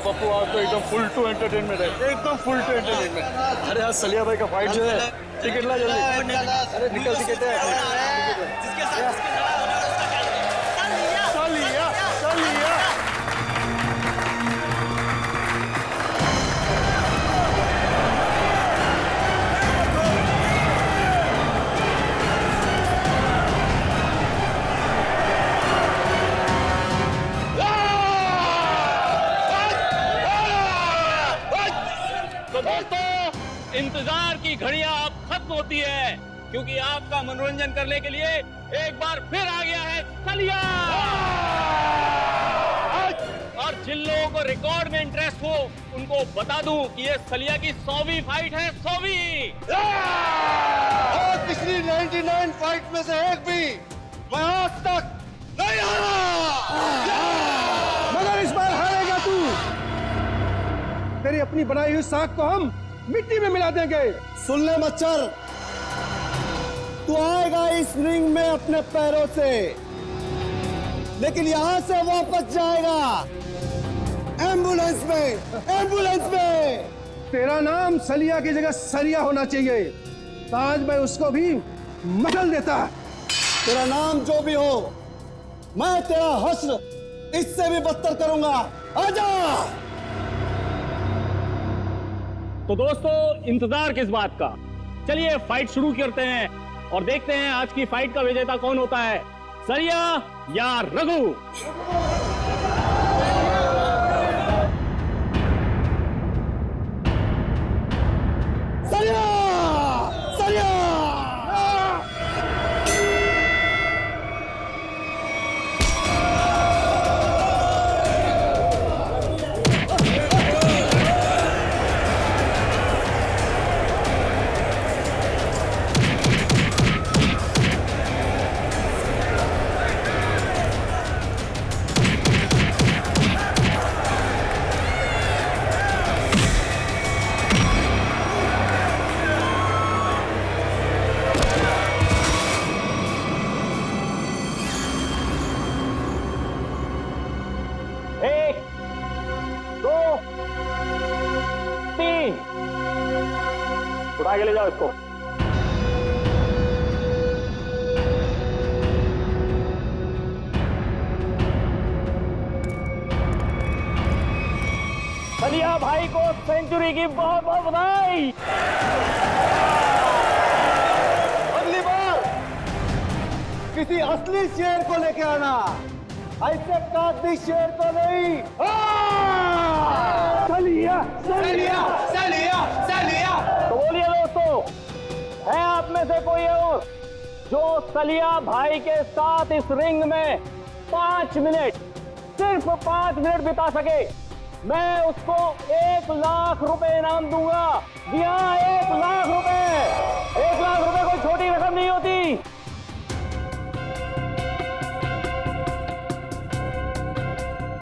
पप्पू, आज तो एकदम फुल टू एंटरटेनमेंट है, एकदम फुल टू एंटरटेनमेंट। अरे आज सलिया भाई का फाइट जो है, टिकट ला जल्दी। अरे निकल टिकट है। सलिया सलिया इंतजार की घड़ियां अब खत्म होती है, क्योंकि आपका मनोरंजन करने के लिए एक बार फिर आ गया है सलिया। और जिन लोगों को रिकॉर्ड में इंटरेस्ट हो उनको बता दूं कि ये सलिया की 100वीं फाइट है, 100वीं। और पिछली 99 फाइट में से एक भी मैं आज तक नहीं हारा, मगर इस बार हारेगा तू। तेरी अपनी बनाई हुई साख को हम मिट्टी में मिला देंगे। सुन ले मच्छर, तू आएगा इस रिंग में अपने पैरों से, लेकिन यहां से वापस जाएगा एम्बुलेंस में, एम्बुलेंस में। तेरा नाम सलिया की जगह सरिया होना चाहिए, ताज मैं उसको भी मचल देता। तेरा नाम जो भी हो, मैं तेरा हश्र इससे भी बदतर करूंगा। आजा। तो दोस्तों, इंतजार किस बात का, चलिए फाइट शुरू करते हैं और देखते हैं आज की फाइट का विजेता कौन होता है, सलिया या रघु। सलिया, सलिया। उठा के ले जाओ इसको। सलिया भाई को सेंचुरी की बहुत बहुत बधाई। अगली बार किसी असली शेर को लेके आना, ऐसे कागजी शेर को नहीं। सलिया सलिया, सलिया, सलिया। तो बोलिए दोस्तों, है आप में से कोई और जो सलिया भाई के साथ इस रिंग में 5 मिनट, सिर्फ 5 मिनट बिता सके? मैं उसको 1 लाख रुपए इनाम दूंगा। जी हाँ, 1 लाख रुपए। 1 लाख रुपए कोई छोटी रकम नहीं होती।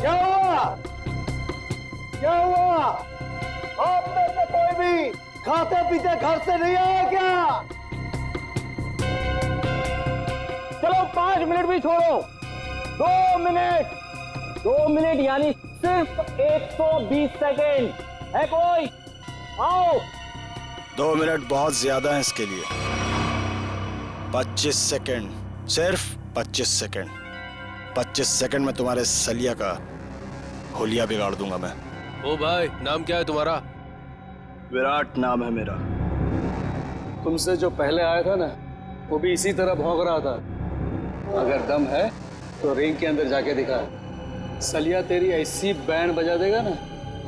क्या हुआ? क्या हुआ? आप में से कोई भी खाते पीते घर से नहीं आया क्या? चलो 5 मिनट भी छोड़ो, 2 मिनट। 2 मिनट यानी सिर्फ 120 सेकेंड है कोई? आओ। 2 मिनट बहुत ज्यादा है इसके लिए। 25 सेकेंड, सिर्फ 25 सेकेंड। 25 सेकेंड में तुम्हारे सलिया का होलिया बिगाड़ दूंगा मैं। ओ भाई, नाम क्या है तुम्हारा? विराट नाम है मेरा। तुमसे जो पहले आया था ना, वो भी इसी तरह भौंक रहा था। अगर दम है तो रिंग के अंदर जाके दिखा। सलिया तेरी ऐसी बैंड बजा देगा ना,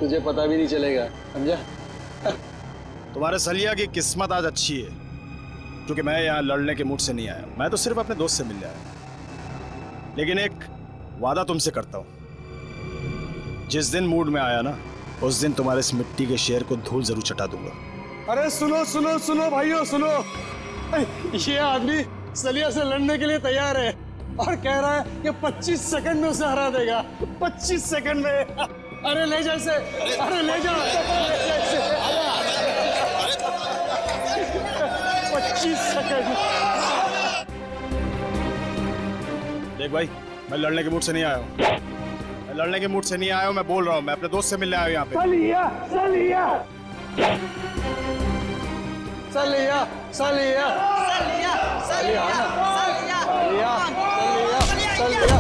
तुझे पता भी नहीं चलेगा, समझा? तुम्हारे सलिया की किस्मत आज अच्छी है, क्योंकि मैं यहाँ लड़ने के मूड से नहीं आया। मैं तो सिर्फ अपने दोस्त से मिलने आया। लेकिन एक वादा तुमसे करता हूँ, जिस दिन मूड में आया ना, उस दिन तुम्हारे इस मिट्टी के शेर को धूल जरूर चटा दूंगा। अरे सुनो सुनो सुनो भाइयों, सुनो। ये आदमी सलिया से लड़ने के लिए तैयार है और कह रहा है कि 25 सेकंड में उसे हरा देगा। 25 सेकंड में। अरे ले जा इसे, अरे ले जा, 25 सेकंड। देख भाई, मैं लड़ने के मूड से नहीं आया हूँ। मैं लड़ने के मूड से नहीं आया हूँ, मैं बोल रहा हूँ, मैं अपने दोस्त से मिलने आया हूँ यहाँ पे। सलिया सलिया सलिया सलिया सलिया सलिया सलिया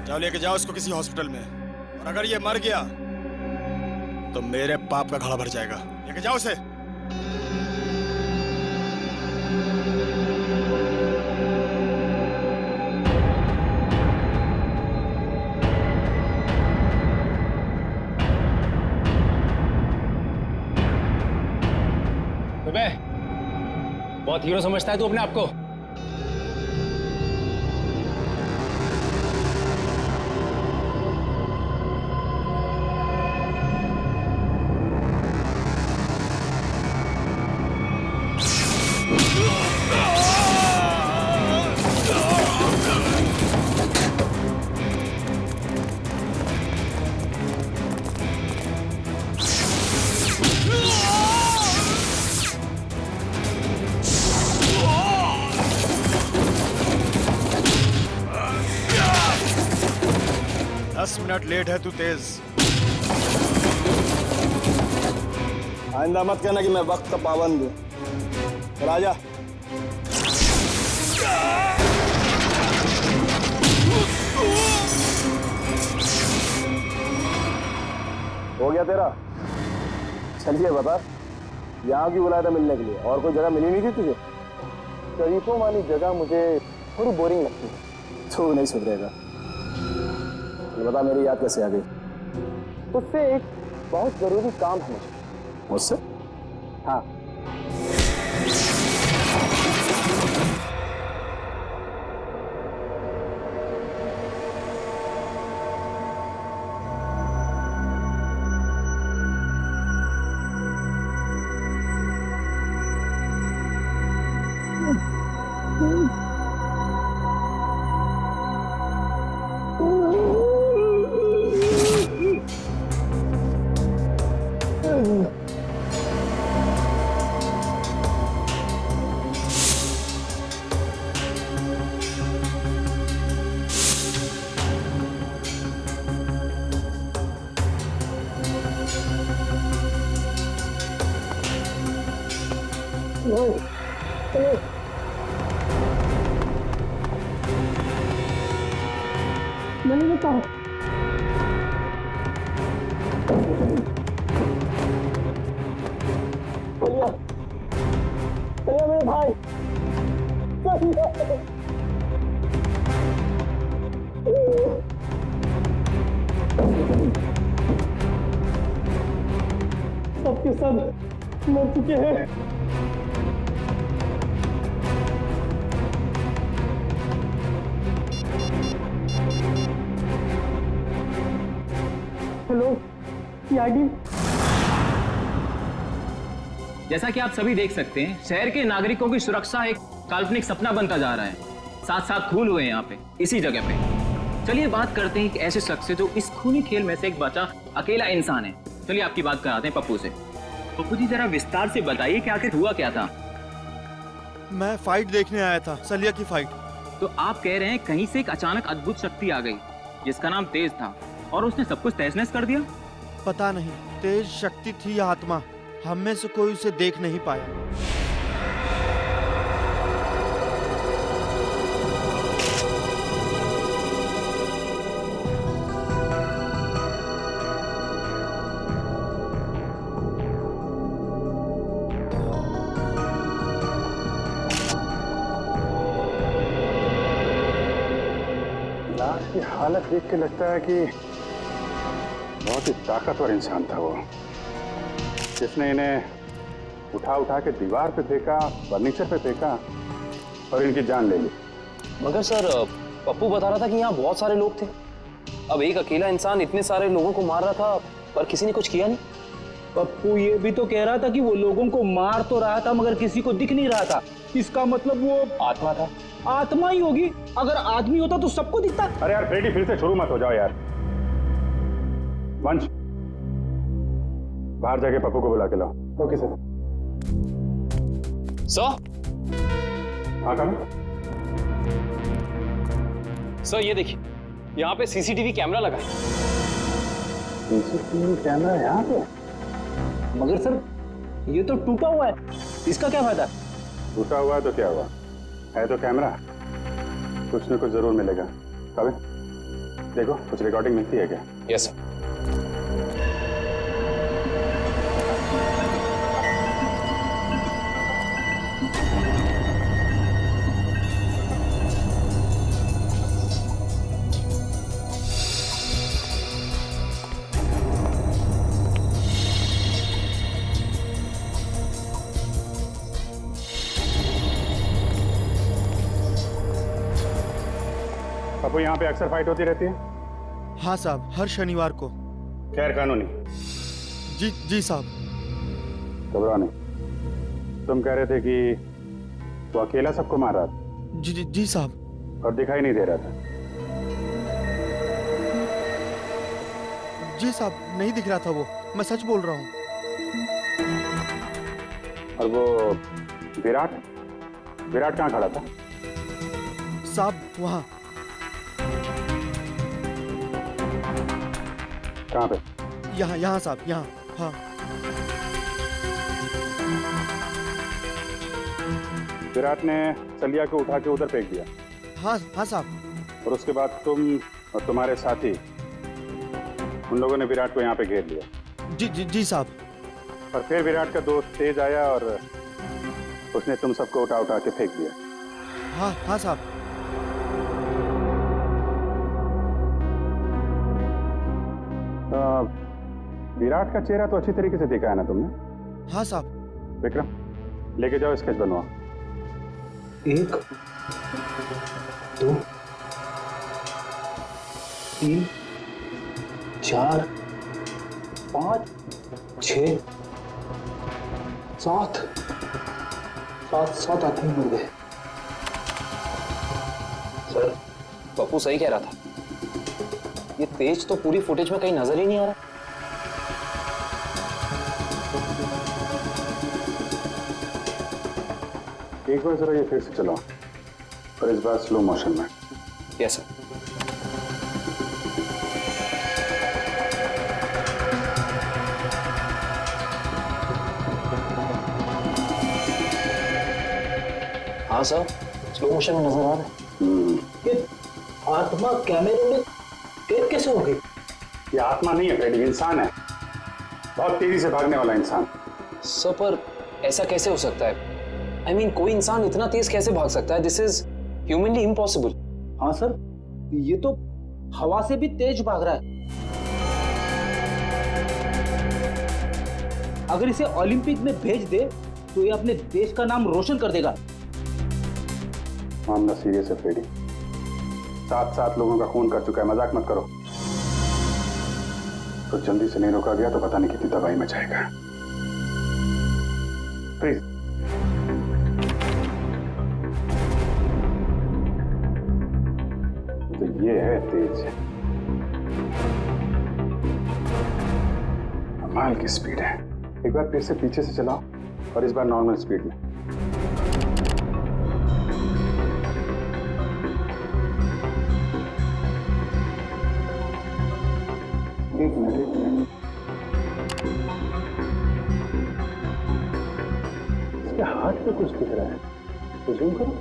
जाओ लेके जाओ इसको किसी हॉस्पिटल में, और अगर ये मर गया तो मेरे पाप का घड़ा भर जाएगा। लेके जाओ उसे। बहुत हीरो समझता है तू अपने आप को। मिनट लेट है तू तेज। आइंदा मत कहना कि मैं वक्त का पाबंद हूं। राजा हो गया तेरा? चलिए बता, यहाँ क्यों बुलाया था मिलने के लिए? और कोई जगह मिली नहीं थी तुझे? शरीफों वाली जगह मुझे थोड़ी बोरिंग लगती है। तू नहीं सुधरेगा। ये बता, मेरी याद कैसे आ गई? तुझसे एक बहुत जरूरी काम है मुझे। मुझसे? हाँ। नहीं बताओ। चलिए चलिए मेरे भाई, सबके सब मर चुके हैं। यागी। जैसा कि आप सभी देख सकते हैं, शहर के नागरिकों की सुरक्षा एक काल्पनिक सपना बनता जा रहा है। साथ साथ खून हुए हैं यहाँ पे, इसी जगह पे। चलिए बात करते हैं एक ऐसे शख्स से जो इस खूनी खेल में से एक बचा अकेला इंसान है। चलिए आपकी बात कराते हैं पप्पू से। पप्पू जी जरा विस्तार से बताइए कि आखिर हुआ क्या था। मैं फाइट देखने आया था, सलिया की फाइट। तो आप कह रहे हैं कहीं से एक अचानक अद्भुत शक्ति आ गई जिसका नाम तेज था और उसने सब कुछ तहस नहस कर दिया? पता नहीं तेज शक्ति थी या आत्मा, हम में से कोई उसे देख नहीं पाया। लाश की हालत देख के लगता है कि बहुत ही ताकतवर इंसान था वो, जिसने इन्हें उठा उठा के दीवार पे फेंका, फर्नीचर पे फेंका और इनकी जान ले ली। मगर सर, पप्पू बता रहा था कि यहाँ बहुत सारे लोग थे। अब एक अकेला इंसान इतने सारे लोगों को मार रहा था पर किसी ने कुछ किया नहीं। पप्पू ये भी तो कह रहा था कि वो लोगों को मार तो रहा था मगर किसी को दिख नहीं रहा था। इसका मतलब वो आत्मा था। आत्मा ही होगी। अगर आदमी होता तो सबको दिखता। अरे यार फ्रेडी, फिर से शुरू मत हो जाओ यार। वंश, बाहर जाके पप्पू को बुला के लाओ। Okay sir. सर, हाँ करो। सर ये देखिए, यहाँ पे सीसीटीवी कैमरा लगा है। सीसीटीवी कैमरा यहाँ पे? मगर सर ये तो टूटा हुआ है, इसका क्या फायदा? टूटा हुआ है तो क्या हुआ, है तो कैमरा, कुछ न कुछ जरूर मिलेगा। कभी देखो कुछ रिकॉर्डिंग मिलती है क्या? Yes sir. पप्पू, यहाँ पे अक्सर फाइट होती रहती है? हाँ साहब, हर शनिवार को। खैर कानूनी? जी जी साहब। घबराओ नहीं। तुम कह रहे थे कि वो अकेला सबको मार रहा था? जी जी जी साहब। और दिखाई नहीं दे रहा था? जी साहब, नहीं दिख रहा था वो, मैं सच बोल रहा हूँ। और वो विराट कहाँ खड़ा था? साहब वहाँ। कहाँ पे? यहाँ साहब, यहाँ। हाँ। विराट ने सलिया को उठा के उधर फेंक दिया? हाँ हाँ साहब। और उसके बाद तुम और तुम्हारे साथी उन लोगों ने विराट को यहाँ पे घेर लिया? जी जी जी साहब। और फिर विराट का दोस्त तेज आया और उसने तुम सबको उठा उठा के फेंक दिया? हाँ हाँ साहब। विराट का चेहरा तो अच्छी तरीके से देखा है ना तुमने? हाँ साहब। विक्रम, लेके जाओ, स्केच बनवाओ। 1 2 3 4 5 6 7 आदमी मर गए। सर, पप्पू सही कह रहा था, ये तेज तो पूरी फुटेज में कहीं नजर ही नहीं आ रहा। एक बार जरा ये फिर से चलाओ, और इस बार स्लो मोशन में। Yes sir. हाँ सर, स्लो मोशन में नजर आ रहा है। ये आत्मा कैमरे में कैद कैसे हो गई? ये आत्मा नहीं है फ्रेडी, इंसान है, बहुत तेजी से भागने वाला इंसान। सर पर ऐसा कैसे हो सकता है? I mean, कोई इंसान इतना तेज कैसे भाग सकता है? This is humanly impossible. हाँ सर, ये तो हवा से भी तेज भाग रहा है। अगर इसे ओलंपिक में भेज दे तो ये अपने देश का नाम रोशन कर देगा। मामला सीरियस है फ्रेडी, 7 लोगों का खून कर चुका है, मजाक मत करो। इसको जल्दी से नहीं रोका गया तो पता नहीं कितनी तबाही मचाएगा। प्लीज। तो ये है तेज, कमाल की स्पीड है। एक बार फिर से पीछे से चलाओ और इस बार नॉर्मल स्पीड में। एक मिनट इसके हाथ पे कुछ दिख रहा है, तो जूम करो।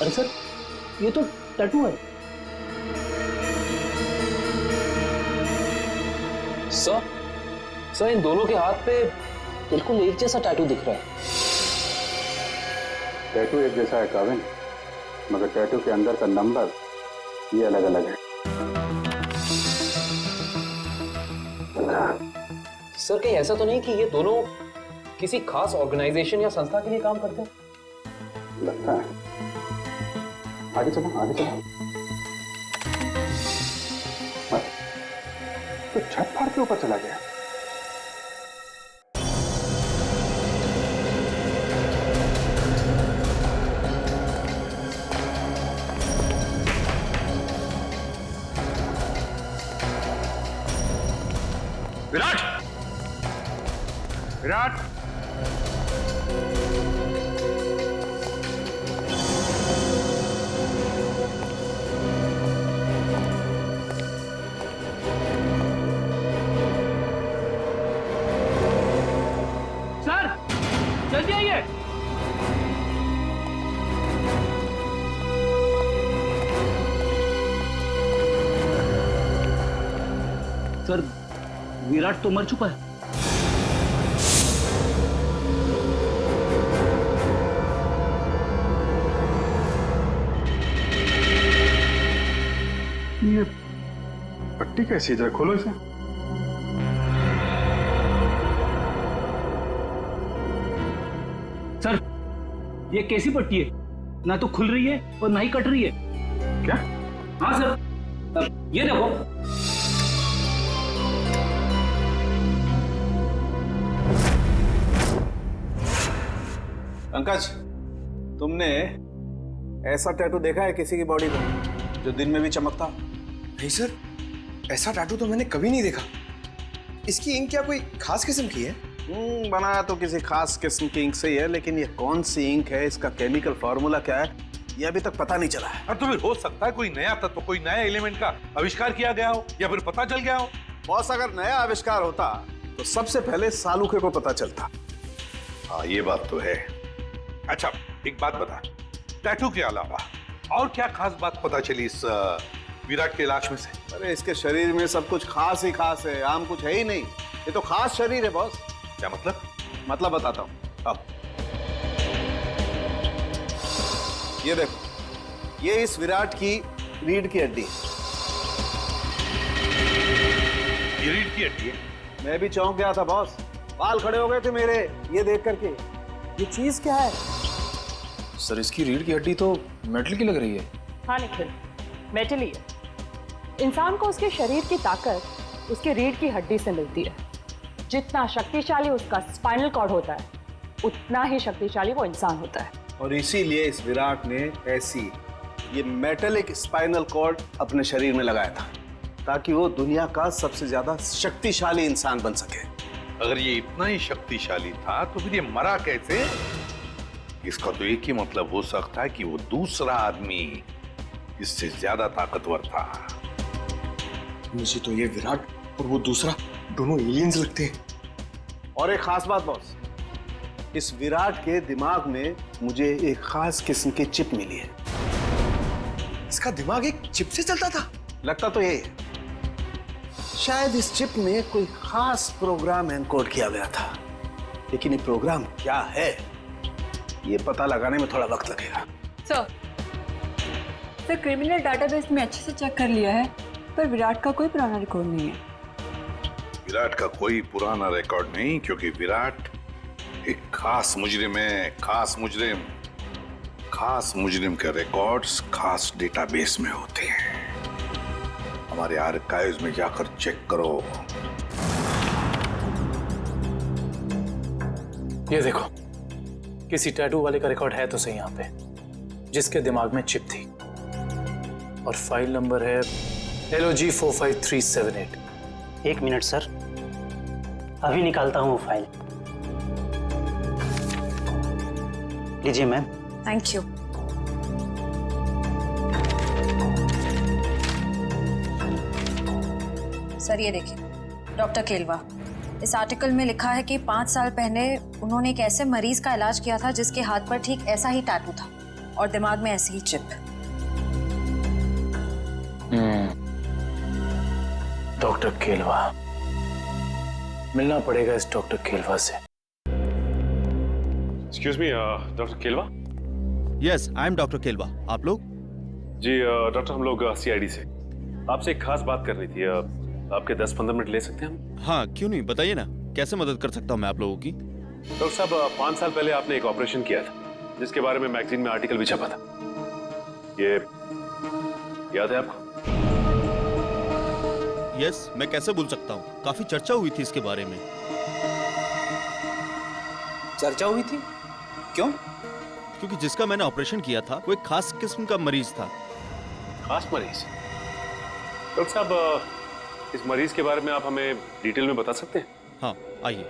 अरे सर, ये तो टैटू है। सर इन दोनों के हाथ पे बिल्कुल एक जैसा टैटू दिख रहा है। टैटू एक जैसा है काविन, मगर टैटू के अंदर का नंबर ये अलग अलग है। सर कहीं ऐसा तो नहीं कि ये दोनों किसी खास ऑर्गेनाइजेशन या संस्था के लिए काम करते हैं? लगता है। आगे चलो, आगे चलो। तो छत फाड़ के ऊपर चला गया। विराट, विराट, सर जल्दी आइए। सर विराट तो मर चुका है। ये पट्टी कैसी है? जरा खोलो इसे। सर ये कैसी पट्टी है? ना तो खुल रही है और ना ही कट रही है। क्या? हाँ सर, ये देखो। पंकज, तुमने ऐसा टैटू देखा है किसी की बॉडी पर जो दिन में भी चमकता? नहीं सर, ऐसा टैटू तो मैंने कभी नहीं देखा। इसकी इंक क्या कोई खास किस्म की है? बनाया तो किसी खास किस्म की इंक से ही है, लेकिन ये कौन सी इंक है, इसका केमिकल फॉर्मूला क्या है, ये अभी तक पता नहीं चला है। और तो फिर हो सकता है कोई नया तत्व, कोई नया एलिमेंट का आविष्कार किया गया हो या फिर पता चल गया हो। बॉस, अगर नया आविष्कार होता तो सबसे पहले सालूखे को पता चलता। हाँ ये बात तो है। अच्छा एक बात बता, टैटू के अलावा और क्या खास बात पता चली इस विराट के लाश में से? अरे इसके शरीर में सब कुछ खास ही खास है, आम कुछ है ही नहीं। ये तो खास शरीर है बॉस। क्या मतलब? मतलब बताता हूँ। अब ये देखो, ये इस विराट की रीढ़ की हड्डी है। ये रीढ़ की हड्डी है? मैं भी चौंक गया था बॉस, बाल खड़े हो गए थे मेरे ये देख करके। ये चीज क्या है? सर इसकी रीढ़ की हड्डी तो मेटल की लग रही है। हाँ निखिल, मेटल ही है। इंसान को उसके शरीर की ताकत उसके रीढ़ की हड्डी से मिलती है। जितना शक्तिशाली उसका स्पाइनल कॉर्ड होता है, उतना ही शक्तिशाली वो इंसान होता है। और इसीलिए इस विराट ने ऐसी ये मेटलिक स्पाइनल कॉर्ड अपने शरीर में लगाया था, ताकि वो दुनिया का सबसे ज्यादा शक्तिशाली इंसान बन सके। अगर ये इतना ही शक्तिशाली था तो फिर ये मरा कैसे? इसका तो एक ही मतलब हो सकता है कि वो दूसरा आदमी इससे ज्यादा ताकतवर था। मुझे तो ये विराट और वो दूसरा दोनों एलियंस लगते हैं। और एक खास बात बॉस, इस विराट के दिमाग में मुझे एक खास किस्म की चिप मिली है। इसका दिमाग एक चिप से चलता था? लगता तो यही है। शायद इस चिप में कोई खास प्रोग्राम एनकोड किया गया था, लेकिन ये प्रोग्राम क्या है ये पता लगाने में थोड़ा वक्त लगेगा। सर क्रिमिनल डाटाबेस में अच्छे से चेक कर लिया है, पर विराट का कोई पुराना रिकॉर्ड नहीं है। विराट का कोई पुराना रिकॉर्ड नहीं, क्योंकि विराट एक खास मुजरिम है। खास मुजरिम, खास मुजरिम के रिकॉर्ड्स खास डेटाबेस में होते हैं। हमारे आर्काइव्स में जाकर चेक करो। ये देखो, किसी टैटू वाले का रिकॉर्ड है तो सही यहाँ पे, जिसके दिमाग में चिप थी, और फाइल नंबर है LOG 45378। 1 मिनट सर, अभी निकालता हूँ वो फाइल। लीजिए मैम। Thank you. सर ये देखिए, डॉक्टर केलवा, इस आर्टिकल में लिखा है कि 5 साल पहले उन्होंने एक ऐसे मरीज का इलाज किया था जिसके हाथ पर ठीक ऐसा ही टैटू था और दिमाग में ऐसी ही चिप। डॉक्टर केलवा, मिलना पड़ेगा इस डॉक्टर केलवा से। Excuse me, doctor Kelwa. Yes, I am doctor Kelwa. आप लोग? जी डॉक्टर, हम लोग CID से आपसे एक खास बात करनी थी। आपके 10-15 मिनट ले सकते हैं हम? हाँ, क्यों नहीं, बताइए ना, कैसे मदद कर सकता हूँ मैं आप लोगों की? डॉक्टर साहब, 5 साल पहले आपने एक ऑपरेशन किया था जिसके बारे में मैगजीन में आर्टिकल भी छपा था। ये याद है आपको? यस, मैं कैसे भूल सकता हूँ, काफी चर्चा हुई थी इसके बारे में। चर्चा हुई थी? क्यों? क्योंकि जिसका मैंने ऑपरेशन किया था वो एक खास किस्म का मरीज था। खास मरीज? डॉक्टर साहब, इस मरीज के बारे में आप हमें डिटेल में बता सकते हैं? हाँ, आइए।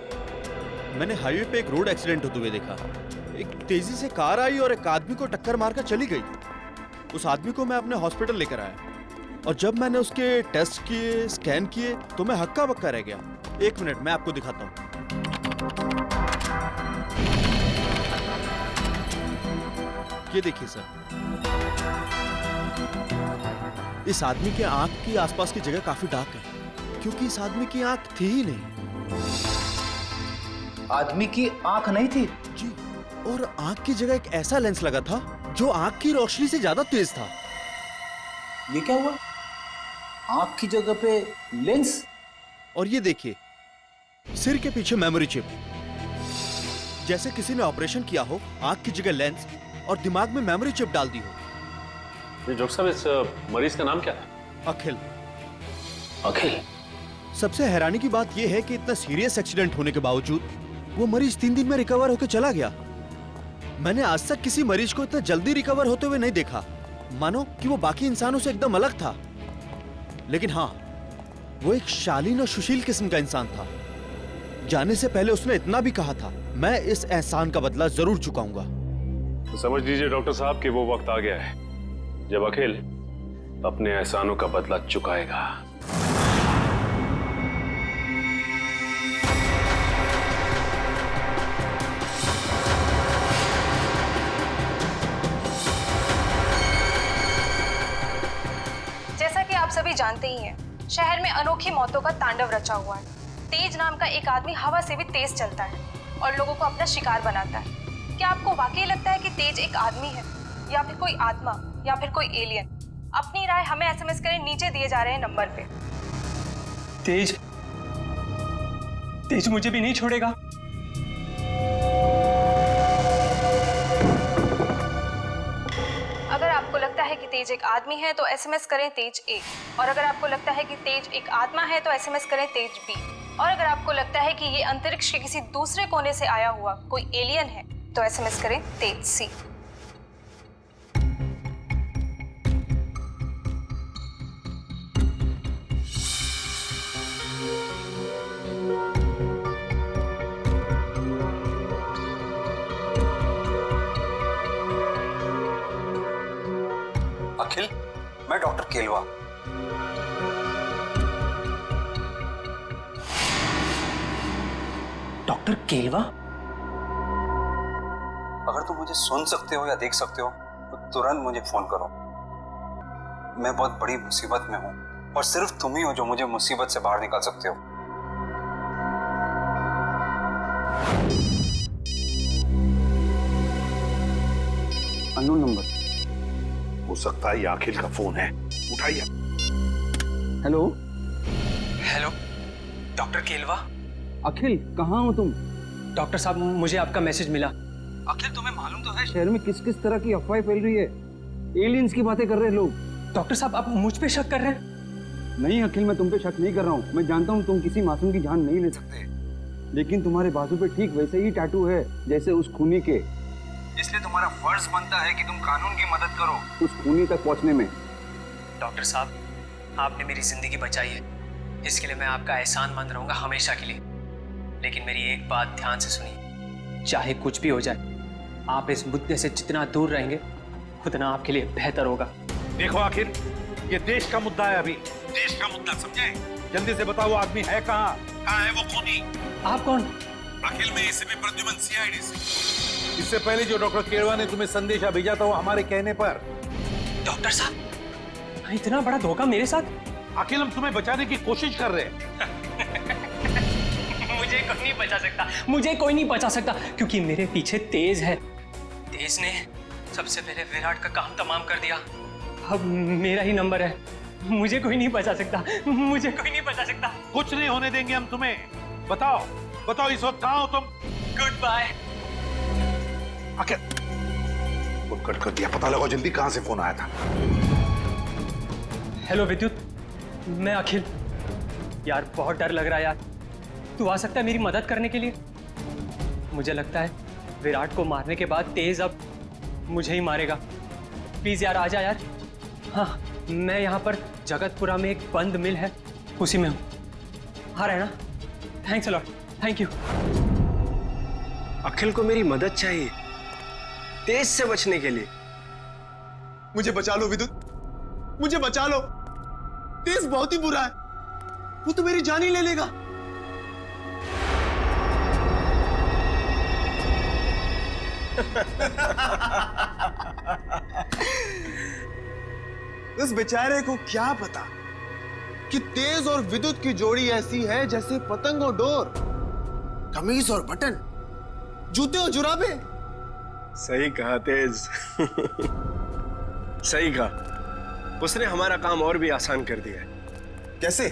मैंने हाईवे पे एक रोड एक्सीडेंट होते हुए देखा। एक तेजी से कार आई और एक आदमी को टक्कर मारकर चली गई। उस आदमी को मैं अपने हॉस्पिटल लेकर आया, और जब मैंने उसके टेस्ट किए, स्कैन किए, तो मैं हक्का बक्का रह गया। 1 मिनट, मैं आपको दिखाता हूँ। ये देखिए सर, इस आदमी के आंख की आसपास की जगह काफी डार्क है, क्योंकि इस आदमी की आंख थी ही नहीं। आदमी की आंख नहीं थी? जी, और आंख की जगह एक ऐसा लेंस लगा था जो आंख की रोशनी से ज्यादा तेज था। ये क्या हुआ? आंख की जगह पे लेंस? और ये देखिए, सिर के पीछे मेमोरी चिप, जैसे किसी ने ऑपरेशन किया हो, आंख की जगह लेंस और दिमाग में मेमोरी चिप डाल दी हो। डॉक्टर साहब, इस मरीज का नाम क्या था? अखिल। अखिल? सबसे हैरानी की बात यह है कि इतना सीरियस एक्सीडेंट होने के बावजूद वो मरीज 3 दिन में रिकवर होकर चला गया। मैंने आज तक किसी मरीज को इतना जल्दी रिकवर होते हुए नहीं देखा, मानो कि वो बाकी इंसानों से एकदम अलग था। लेकिन हाँ, वो एक शालीन और सुशील किस्म का इंसान था। जाने से पहले उसने इतना भी कहा था, मैं इस एहसान का बदला जरूर चुकाऊंगा। तो समझ लीजिए डॉक्टर साहब कि वो वक्त आ गया है जब अखिल अपने एहसानों का बदला चुकाएगा। जैसा कि आप सभी जानते ही हैं, शहर में अनोखी मौतों का तांडव रचा हुआ है। तेज नाम का एक आदमी हवा से भी तेज चलता है और लोगों को अपना शिकार बनाता है। क्या आपको वाकई लगता है कि तेज एक आदमी है, या फिर कोई आत्मा, या फिर कोई एलियन? अपनी राय हमें SMS करें नीचे दिए जा रहे नंबर पे। तेज मुझे भी नहीं छोड़ेगा। अगर आपको लगता है कि तेज एक आदमी है तो SMS करें तेज 1, और अगर आपको लगता है कि तेज एक आत्मा है तो SMS करें तेज 2, और अगर आपको लगता है कि ये अंतरिक्ष के किसी दूसरे कोने से आया हुआ कोई एलियन है तो SMS करें तेज C। अखिल, मैं डॉक्टर केलवा। डॉक्टर केलवा? अगर तुम मुझे सुन सकते हो या देख सकते हो तो तुरंत मुझे फोन करो। मैं बहुत बड़ी मुसीबत में हूं और सिर्फ तुम ही हो जो मुझे मुसीबत से बाहर निकाल सकते हो। अननोन नंबर हो सकता है, ये अखिल का फोन है, उठाइए। Hello. Hello, doctor Kelwa? Akhil, कहाँ हो तुम? डॉक्टर साहब, मुझे आपका मैसेज मिला। अखिल तुम्हें मालूम तो है शहर में किस किस तरह की अफवाहें फैल रही है। एलियंस की बातें कर रहे हैं लोग। डॉक्टर साहब, आप मुझ पे शक कर रहे हैं? नहीं अखिल, मैं तुम पे शक नहीं कर रहा हूँ। मैं जानता हूँ तुम किसी मासूम की जान नहीं ले सकते, लेकिन तुम्हारे बाजू पे ठीक वैसे ही टैटू है जैसे उस खूनी के। इसलिए तुम्हारा फर्ज बनता है कि तुम कानून की मदद करो उस खूनी तक पहुँचने में। डॉक्टर साहब, आपने मेरी जिंदगी बचाई है, इसके लिए मैं आपका एहसानमंद रहूंगा हमेशा के लिए। लेकिन मेरी एक बात ध्यान से सुनिए, चाहे कुछ भी हो जाए, आप इस मुद्दे से जितना दूर रहेंगे उतना आपके लिए बेहतर होगा। देखो आखिर ये देश का मुद्दा है, अभी देश का मुद्दा, समझे? जल्दी से बताओ, आदमी है कहाँ है वो खूनी? आप कौन? अखिल में एसीपी प्रद्युमन, सीआईडी से। इससे पहले जो डॉक्टर केरवा ने तुम्हें संदेशा भेजा था वो हमारे कहने पर। डॉक्टर साहब, इतना बड़ा धोखा मेरे साथ? अखिल, हम तुम्हें बचाने की कोशिश कर रहे हैं। मुझे कोई नहीं बचा सकता, मुझे कोई नहीं बचा सकता, क्योंकि मेरे पीछे तेज है। तेज ने सबसे पहले विराट का काम तमाम कर दिया। अब मेरा ही नंबर है। मुझे कोई नहीं बचा सकता, मुझे कोई नहीं बचा सकता। कुछ नहीं होने देंगे हम तुम्हें। बताओ बताओ, इस वक्त कहाँ हो तुम? Good bye. Akhil, phone cut कर दिया। पता लगाओ जल्दी कहाँ से फोन आया था। हेलो विद्युत, मैं अखिल। यार बहुत डर लग रहा है यार, तू आ सकता है मेरी मदद करने के लिए? मुझे लगता है विराट को मारने के बाद तेज अब मुझे ही मारेगा। प्लीज यार, आ जा यार। हाँ, मैं यहाँ पर जगतपुरा में एक बंद मिल है, उसी में हूँ। आ रहा है ना? Thanks a lot, thank you. Akhil को मेरी मदद चाहिए तेज से बचने के लिए। मुझे बचा लो विद्युत, मुझे बचा लो। तेज बहुत ही बुरा है, वो तो मेरी जान ही ले लेगा। उस बेचारे को क्या पता कि तेज और विद्युत की जोड़ी ऐसी है जैसे पतंग और डोर, कमीज और बटन, जूते और जुराबे। सही कहा तेज। सही कहा, उसने हमारा काम और भी आसान कर दिया है। कैसे?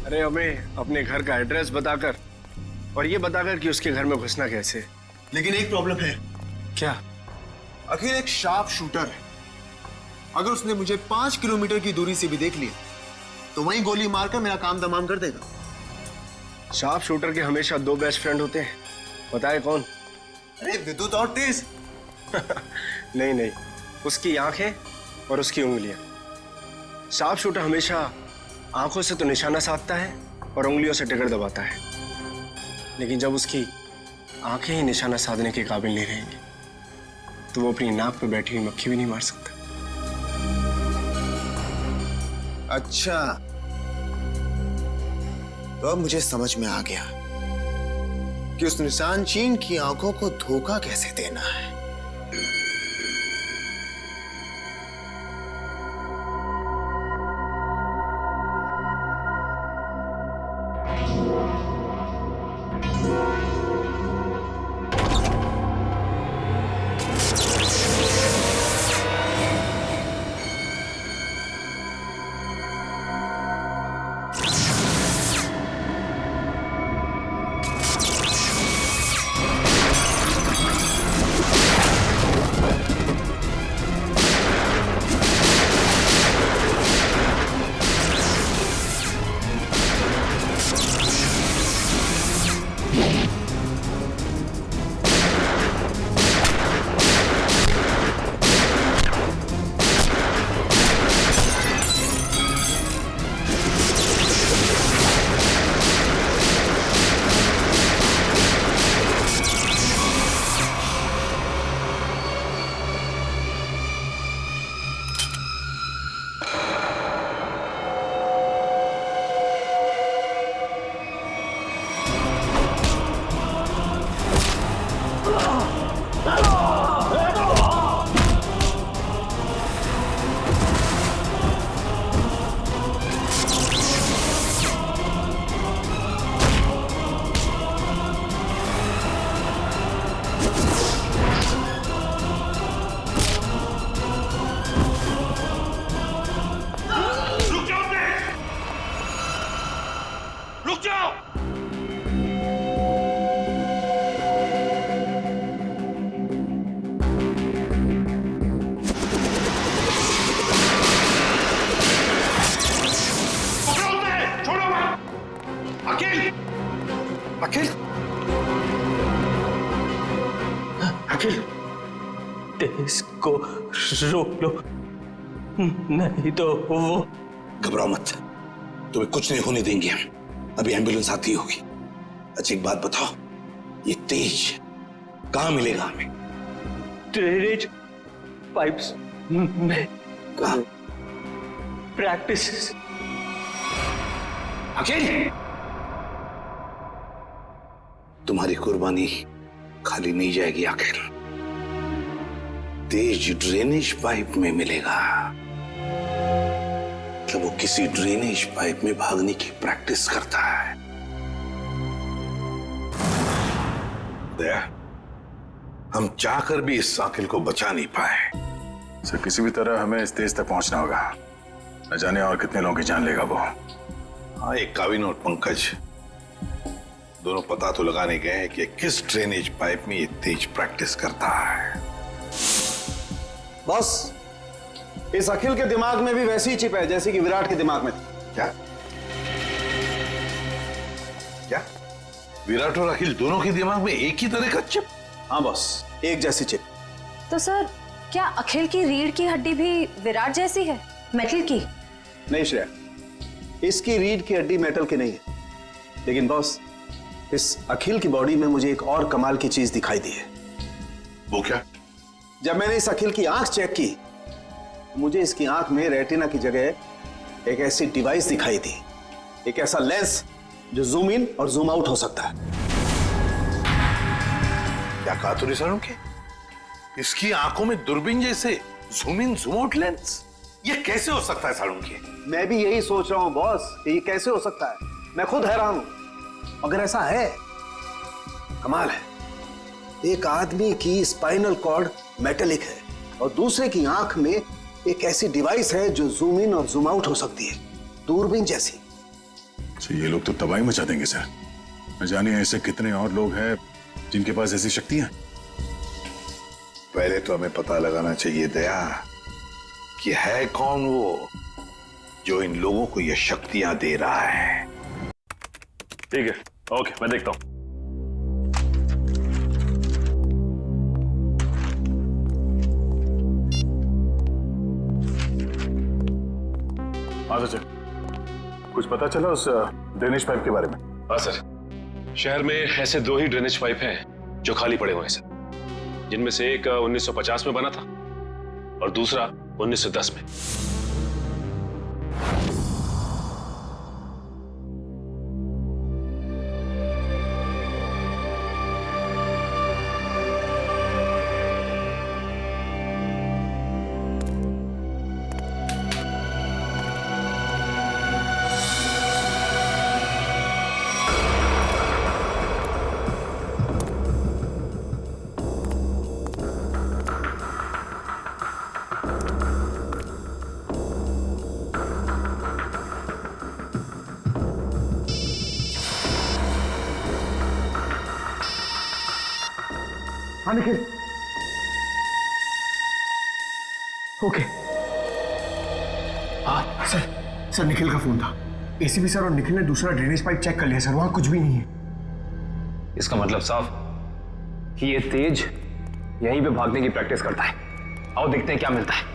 अरे हमें अपने घर का एड्रेस बताकर और ये बताकर कि उसके घर में घुसना कैसे। लेकिन एक प्रॉब्लम है। क्या? अखिल एक शार्प शूटर है। अगर उसने मुझे 5 किलोमीटर की दूरी से भी देख लिया तो वहीं गोली मारकर मेरा काम तमाम कर देगा। शार्प शूटर के हमेशा 2 बेस्ट फ्रेंड होते हैं, बताए कौन? अरे विद्युत और तेज। नहीं नहीं, उसकी आंखें और उसकी उंगलियां। शार्प शूटर हमेशा आंखों से तो निशाना साधता है और उंगलियों से ट्रिगर दबाता है, लेकिन जब उसकी आंखें ही निशाना साधने के काबिल नहीं रहेंगी तो वो अपनी नाक पे बैठी हुई मक्खी भी नहीं मार सकता। अच्छा, तो अब मुझे समझ में आ गया कि उस निशान चीन की आंखों को धोखा कैसे देना है। अखिल, अखिल, तेज को रोक लो, नहीं तो वो। घबराओ मत, तुम्हें कुछ नहीं होने देंगे हम। अभी एम्बुलेंस आती होगी। अच्छा एक बात बताओ, ये तेज कहाँ मिलेगा हमें? ड्रेनेज पाइप्स में। कहाँ? प्रैक्टिस। अखिल, तुम्हारी कुर्बानी खाली नहीं जाएगी अखिल। तेज ड्रेनेज पाइप में मिलेगा। मतलब वो किसी ड्रेनेज पाइप में भागने की प्रैक्टिस करता है। दया, हम चाहकर भी इस अखिल को बचा नहीं पाए। सर किसी भी तरह हमें इस तेज तक पहुंचना होगा। न जाने और कितने लोगों की जान लेगा वो। हाँ, एक काविन और पंकज दोनों पता तो लगाने गए हैं कि किस ड्रेनेज पाइप में ये तेज प्रैक्टिस करता है। बॉस, इस अखिल के दिमाग में भी वैसी ही चिप है जैसी कि विराट के दिमाग में थी। क्या? क्या? विराट और अखिल दोनों के दिमाग में एक ही तरह का चिप? हाँ बॉस, एक जैसी चिप। तो सर, क्या अखिल की रीढ़ की हड्डी भी विराट जैसी है, मेटल की? नहीं श्रेया, इसकी रीढ़ की हड्डी मेटल की नहीं है। लेकिन बॉस, इस अखिल की बॉडी में मुझे एक और कमाल की चीज दिखाई दी है। वो क्या? जब मैंने इस अखिल की आंख चेक की, मुझे इसकी आंख में रेटिना की जगह एक ऐसी डिवाइस दिखाई दी, एक ऐसा लेंस जो जूम इन और जूम आउट हो सकता है। क्या कहा तूने सर के? इसकी आंखों में दूरबीन जैसे zoom in zoom out lens? ये कैसे हो सकता है सालुंकी? मैं भी यही सोच रहा हूं बॉस, कि ये कैसे हो सकता है। मैं खुद हैरान हूं। अगर ऐसा है, कमाल है। एक आदमी की स्पाइनल कॉर्ड मेटेलिक है और दूसरे की आंख में एक ऐसी डिवाइस है जो जूम इन और जूम आउट हो सकती है, दूरबीन जैसी। तो ये लोग तो तबाही मचा देंगे सर। न जाने ऐसे कितने और लोग हैं जिनके पास ऐसी शक्तियां। पहले तो हमें पता लगाना चाहिए दया कि है कौन वो जो इन लोगों को ये शक्तियां दे रहा है। ठीक है, ओके, मैं देखता हूं। हाँ सर, कुछ पता चला उस ड्रेनेज पाइप के बारे में? हाँ सर, शहर में ऐसे 2 ही ड्रेनेज पाइप हैं जो खाली पड़े हुए हैं सर, जिनमें से एक 1950 में बना था और दूसरा 1910 में। हाँ निखिल, ओके। हाँ सर, निखिल का फोन था। एसीपी सर और निखिल ने दूसरा ड्रेनेज पाइप चेक कर लिया सर, वहां कुछ भी नहीं है। इसका मतलब साफ कि ये तेज यहीं पे भागने की प्रैक्टिस करता है। आओ देखते हैं क्या मिलता है।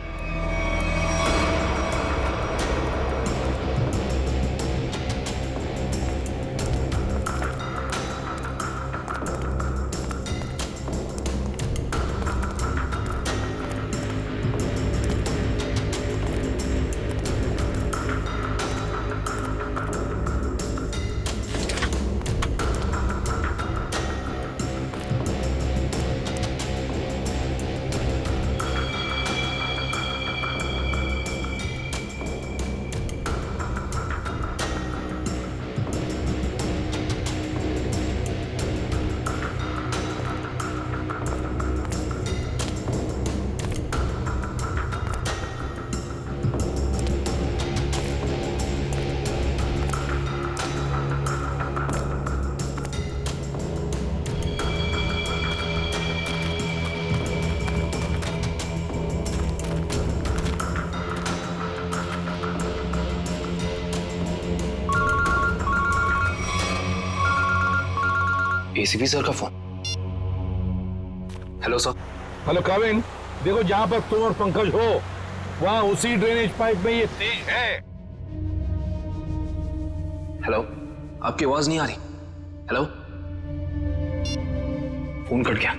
एसीपी सर का फोन। Hello sir. हेलो काविन, देखो जहां पर तुम और पंकज हो वहां उसी ड्रेनेज पाइप में ये तेज है। हेलो, आपकी आवाज नहीं आ रही। हेलो, फोन कट गया।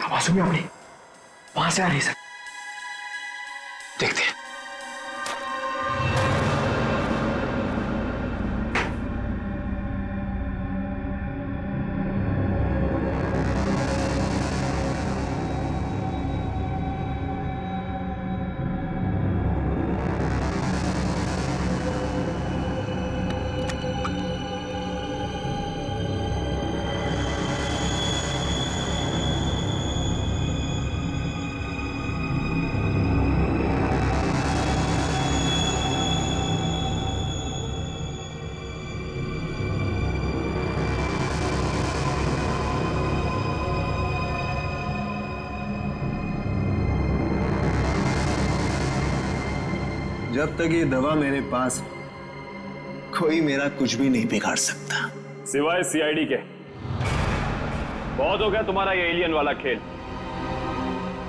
आवाज सुनी आपने? वहां से आ रही है सर। देखते हैं। जब तक ये दवा मेरे पास है, कोई मेरा कुछ भी नहीं बिगाड़ सकता। सिवाय सीआईडी के। बहुत हो गया तुम्हारा ये एलियन वाला खेल।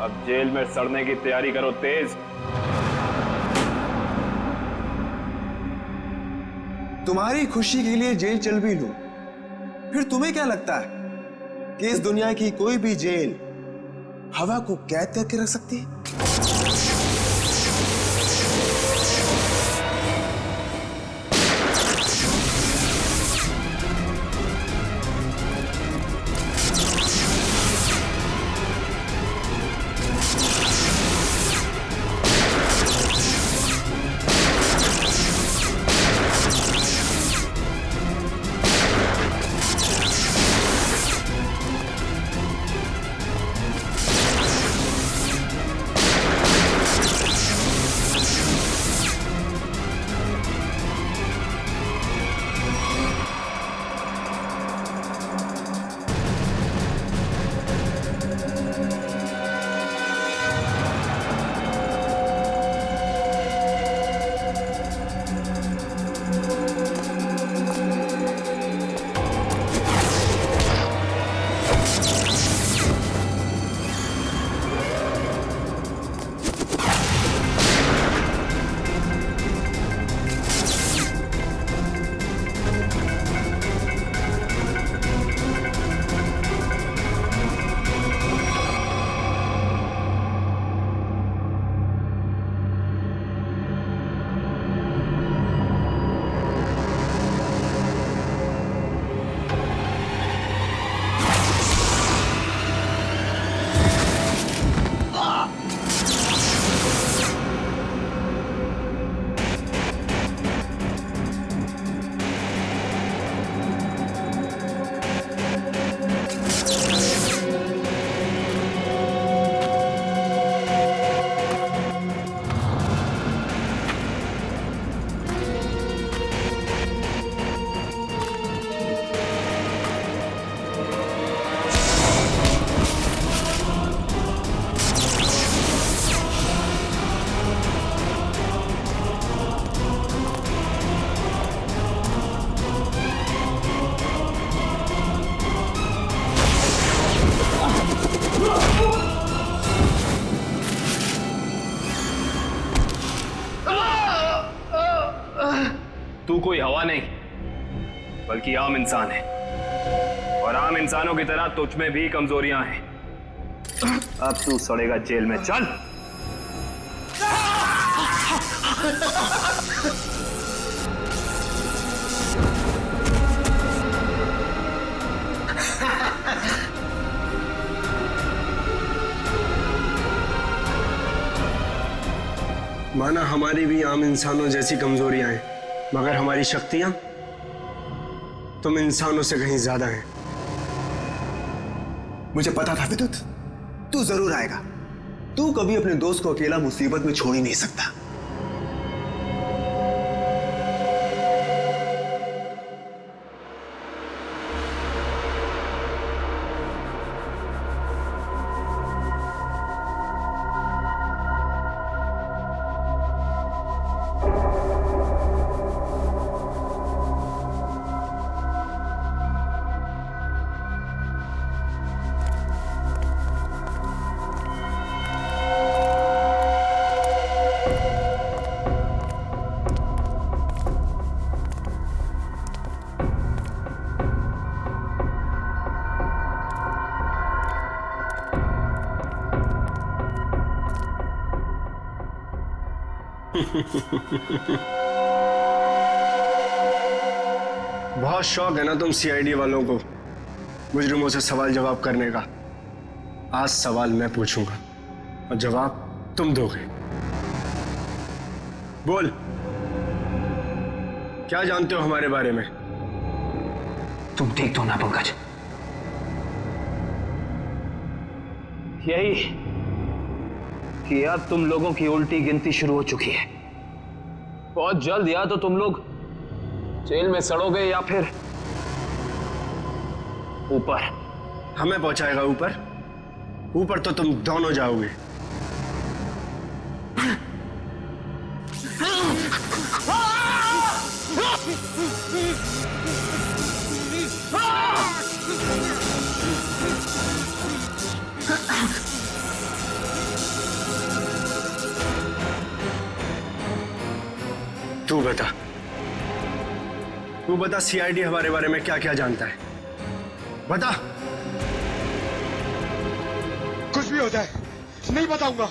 अब जेल में सड़ने की तैयारी करो तेज। तुम्हारी खुशी के लिए जेल चल भी लूं, फिर तुम्हें क्या लगता है कि इस दुनिया की कोई भी जेल हवा को कैद करके रख सकती है? तू कोई हवा नहीं बल्कि आम इंसान है, और आम इंसानों की तरह तुझ में भी कमजोरियां हैं। अब तू सड़ेगा जेल में। चल। माना हमारी भी आम इंसानों जैसी कमजोरियां हैं, मगर हमारी शक्तियां तुम इंसानों से कहीं ज्यादा हैं। मुझे पता था विद्युत, तू जरूर आएगा। तू कभी अपने दोस्त को अकेला मुसीबत में छोड़ ही नहीं सकता। बहुत शौक है ना तुम सीआईडी वालों को मुजरिमों से सवाल जवाब करने का। आज सवाल मैं पूछूंगा और जवाब तुम दोगे। बोल, क्या जानते हो हमारे बारे में? तुम देख दो ना पंकज, यही कि अब तुम लोगों की उल्टी गिनती शुरू हो चुकी है। बहुत जल्द या तो तुम लोग जेल में सड़ोगे या फिर ऊपर। हमें पहुंचाएगा ऊपर? ऊपर तो तुम दोनों जाओगे। तू बता सीआईडी हमारे बारे में क्या क्या जानता है? बता। कुछ भी होता है नहीं बताऊंगा।